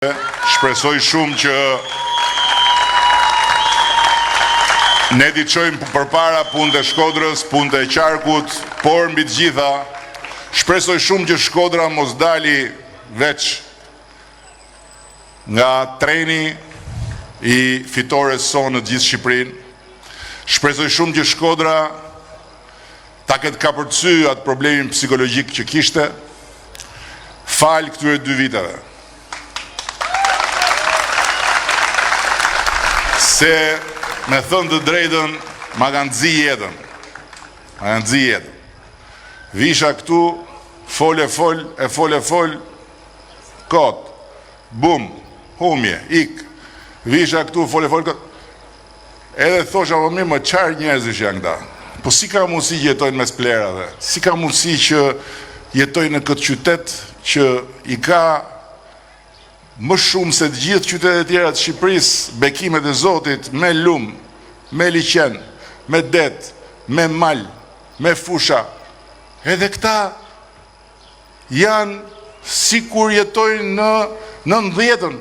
Shpresoj shumë që ne t'i çojmë përpara punët e Shkodrës, punët e Qarkut, por mbi të gjitha, shpresoj shumë që Shkodra mos dali veç nga treni i fitores sonë në gjithë Shqipërinë. Shpresoj shumë që Shkodra ta ketë kapërcy atë problemin psikologjik që kishte fal këtyre 2 viteve. Se me thënë të drejtën, ma kanë zi jetën. Visha këtu, fol, kot, bum, humje, ik. Visha këtu, fol, kot. Edhe thosha, po mirë, më qarë njerëzish janë këta. Po si ka mundësi që jetojnë mes plerave? Si ka mundësi që jetojnë në këtë qytet që i ka më shumë se të gjithë qytetet e tjera të Shqipërisë, bekimet e Zotit, me lum, me liqen, me det, me mal, me fusha. Edhe këta janë si kur jetojnë në 90-ën.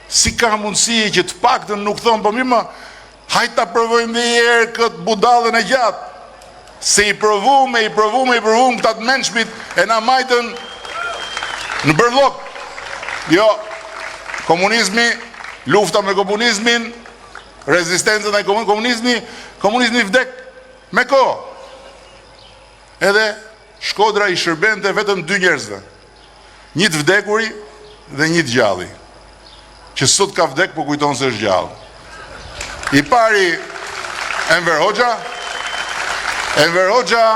Si ka mundësi që të paktën nuk thonë, po mirë, hajtë ta provojmë dhe njerë këtë budallën e gjatë. Se i provume këta të mençmit e na majtën në bërllok. Jo, komunizmi, lufta me komunizmin, rezistencën e komunizmi vdek me kohë. Edhe Shkodra i shërbente vetëm 2 njerëzve. Një të vdekuri dhe një të gjalli. Që sot ka vdek, po kujton se është gjallë. I pari Enver Hoxha,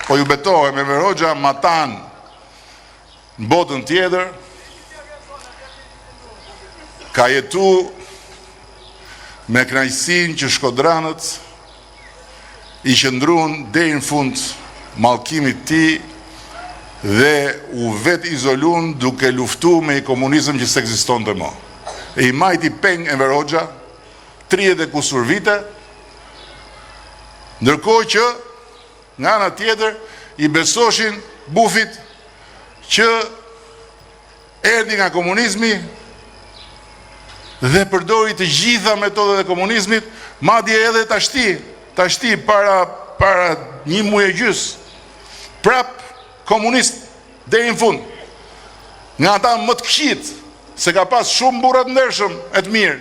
po ju betohem, Enver Hoxha matan në botën tjetër, ka jetu me kënaqësinë që shkodranët i qëndruan deri në fund mallkimit të tij dhe u vet izoluan duke luftuar me komunizëm që s'ekzistonte më. E i majti peng Enver Hoxha 30 e kusur vite, ndërkohë që nga ana tjetër i besoshin bufit që erdhi nga komunizmi dhe përdori të gjitha metodat e komunizmit, madje edhe tashti para 1 muaj e gjys, prap komunist deri në fund. Nga ata më të këqit, se ka pas shumë burra të ndershëm e të mirë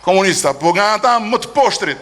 komunista, po nga ata më të poshtrit,